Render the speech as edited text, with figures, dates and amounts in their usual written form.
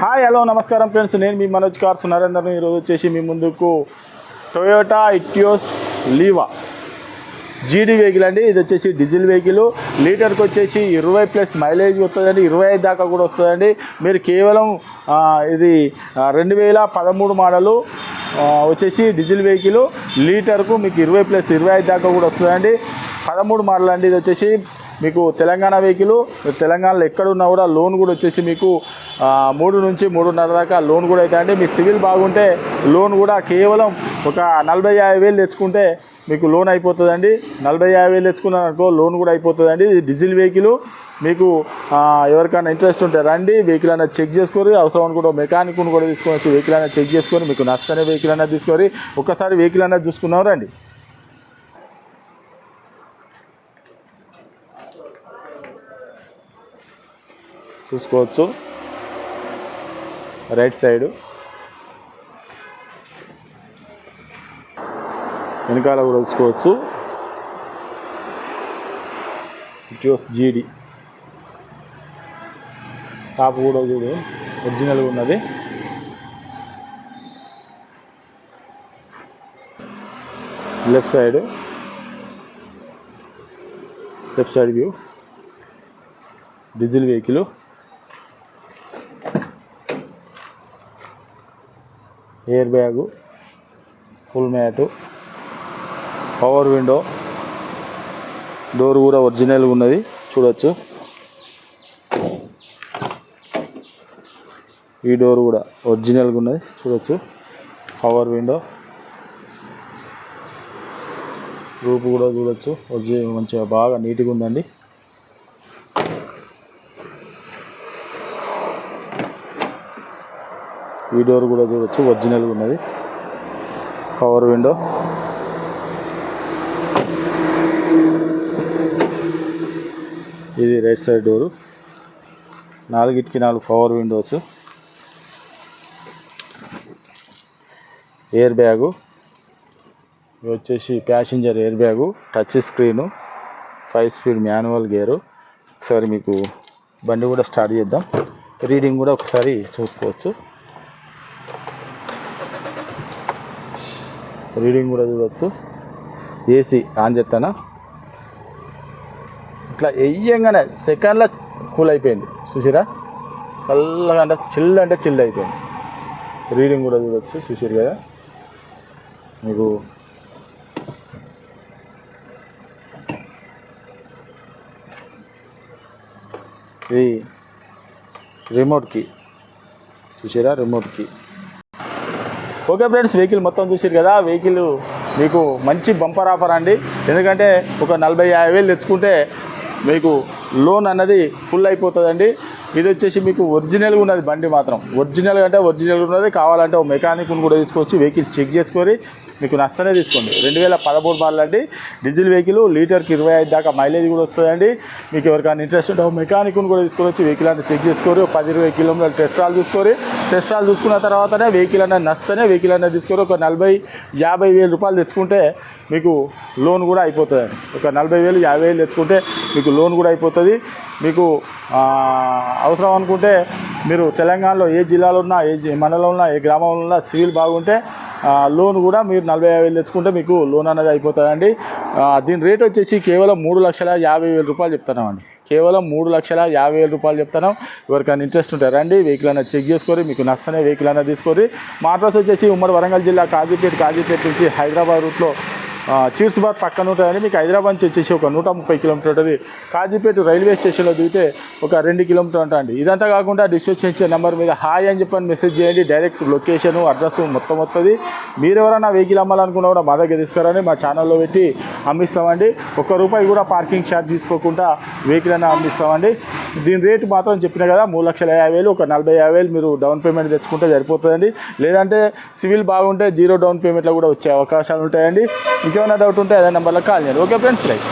Hi hello నమస్కారం friends, నేను మీ Manoj cars నరేందర్ని. ఈరోజు వచ్చేసి మీ ముందుకు టొయోటా ఇటియోస్ లీవా జీడీ వెహికల్ అండి. ఇది వచ్చేసి డీజిల్ వెహికల్. లీటర్కి వచ్చేసి 20+ మైలేజ్ వస్తుందండి, 25 దాకా కూడా వస్తుందండి. మీరు కేవలం ఇది 2013 మోడలు వచ్చేసి డీజిల్ వెహికల్. లీటర్కు మీకు 20+ 25 దాకా కూడా వస్తుందండి. 13 మోడల్ అండి. ఇది వచ్చేసి మీకు తెలంగాణ వెహికల్. తెలంగాణలో ఎక్కడున్నా కూడా లోన్ కూడా వచ్చేసి మీకు 3 నుంచి 3.5 దాకా లోన్ కూడా అవుతాయండి. మీ సివిల్ బాగుంటే లోన్ కూడా కేవలం ఒక 40-50 తెచ్చుకుంటే మీకు లోన్ అయిపోతుందండి. 40-50 తెచ్చుకున్నారనుకో లోన్ కూడా అయిపోతుందండి. ఇది డీజిల్ వెహికల్. మీకు ఎవరికైనా ఇంట్రెస్ట్ ఉంటే రండి, వెహికల్ అనేది చెక్ చేసుకొని, అవసరం అనుకుంటే మెకానిక్ను కూడా తీసుకొని వచ్చి వెహికల్ అనేది చెక్ చేసుకొని మీకు నచ్చనే వెహికల్ అనేది తీసుకొని ఒక్కసారి వెహికల్ అనేది చూసుకున్నాం రండి. చూసుకోవచ్చు రైట్ సైడ్, వెనకాల కూడా చూసుకోవచ్చు. ఇటియోస్ జీడీ టాప్ కూడా చూడు ఒరిజినల్గా ఉన్నది. Left side view diesel vehicle. Air bag, full mat, power window, door కూడా ఒరిజినల్గా ఉన్నది చూడొచ్చు. ఈ డోర్ కూడా ఒరిజినల్గా ఉన్నది చూడొచ్చు. పవర్ విండో, రూపు కూడా చూడొచ్చు. మంచిగా బాగా నీట్గా ఉందండి. ఈ డోర్ కూడా చూడొచ్చు ఒరిజినల్గా ఉన్నది. పవర్ విండో, ఇది రైట్ సైడ్ డోరు. 4కి 4 పవర్ విండోస్. ఎయిర్ బ్యాగు, ఇది వచ్చేసి passenger air bag, touch screen, 5 speed manual gear. ఒకసారి మీకు బండి కూడా స్టార్ట్ చేద్దాం. రీడింగ్ కూడా ఒకసారి చూసుకోవచ్చు. రీడింగ్ కూడా చూడవచ్చు. ఏసీ ఆన్ చేస్తానా, ఇట్లా వెయ్యంగానే సెకండ్లో కూల్ అయిపోయింది చూసిరా. చల్లగా అంటే చిల్ అయిపోయింది. రీడింగ్ కూడా చూడవచ్చు. చూసిరు కదా మీకు. ఇది రిమోట్ కీ చూసిరా, remote key. Okay friends, vehicle మొత్తం చూసారు కదా. వెహికల్ మీకు మంచి బంపర్ ఆఫర్ అండి. ఎందుకంటే ఒక 40-50 తెచ్చుకుంటే మీకు లోన్ అన్నది ఫుల్ అయిపోతుందండి. ఇది వచ్చేసి మీకు ఒరిజినల్గా ఉన్నది బండి, మాత్రం ఒరిజినల్గా అంటే ఒరిజినల్గా ఉన్నది. కావాలంటే ఒక మెకానిక్ను కూడా తీసుకోవచ్చు. వెహికల్ చెక్ చేసుకొని మీకు నచ్చనే తీసుకోండి. 2013 మోడల్ అండి, డీజిల్ వెహికల్. లీటర్కి 25 దాకా మైలేజ్ కూడా వస్తుందండి. మీకు ఎవరికైనా ఇంట్రెస్ట్ ఉంటే ఒక మెకానిక్ను కూడా తీసుకొని వెహికల్ అంటే చెక్ చేసుకొని ఒక 10-20 కిలోమీటర్లు టెస్ట్ ట్రాల్ చూసుకున్న తర్వాతనే వెహికల్ అనేది నచ్చనే వెహికల్ అనేది తీసుకొని ఒక 40-50 వేల రూపాయలు తెచ్చుకుంటే మీకు లోన్ కూడా అయిపోతుందండి. ఒక 40,000-50,000 తెచ్చుకుంటే మీకు లోన్ కూడా అయిపోతుంది. మీకు అవసరం అనుకుంటే మీరు తెలంగాణలో ఏ జిల్లాలో ఉన్నా, ఏ మండలంలో ఉన్నా, ఏ గ్రామంలో ఉన్నా సివిల్ బాగుంటే లోన్ కూడా మీరు 40-50 తెచ్చుకుంటే మీకు లోన్ అనేది అయిపోతుందండి. దీని రేట్ వచ్చేసి కేవలం 3,50,000 రూపాయలు చెప్తున్నామండి. కేవలం 3,50,000 రూపాయలు చెప్తున్నాం. ఎవరికైనా ఇంట్రెస్ట్ ఉంటే రండి, వెహికల్ అనేది చెక్ చేసుకొని మీకు నచ్చనే వెహికల్ అనేది తీసుకొని. మా అడ్రస్ వచ్చేసి ఉమ్మడి వరంగల్ జిల్లా కాజీపేట నుంచి హైదరాబాద్ రూట్లో చీర్స్బాద్ పక్కన ఉంటుందండి. మీకు హైదరాబాద్ నుంచి వచ్చేసి ఒక 130 కిలోమీటర్ ఉంటుంది. కాజీపేట రైల్వే స్టేషన్లో దిగితే ఒక 2 కిలోమీటర్ ఉంటుంది. ఇదంతా కాకుండా డిస్కస్ చేసే నెంబర్ మీద హాయ్ అని చెప్పని మెసేజ్ చేయండి. డైరెక్ట్ లొకేషన్ అడ్రస్ మొత్తం వస్తుంది. మీరు ఎవరైనా వెహికల్ అమ్మాలనుకున్నా కూడా మా దగ్గర తీసుకురండి, మా ఛానల్లో పెట్టి అమ్మిస్తామండి. ₹1 కూడా పార్కింగ్ ఛార్జ్ తీసుకోకుండా వెహికల్ అనేది అమ్మిస్తామండి. దీని రేటు మాత్రం చెప్పిన కదా 3,50,000. ఒక 40-50,000 మీరు డౌన్ పేమెంట్ తెచ్చుకుంటే సరిపోతుందండి. లేదంటే సివిల్ బాగుంటే 0 డౌన్ పేమెంట్లో కూడా వచ్చే అవకాశాలు ఉంటాయండి. ఇంకేమైనా డౌట్ ఉంటే అదే నెంబర్లో కాల్ చేయండి. Okay friends, right.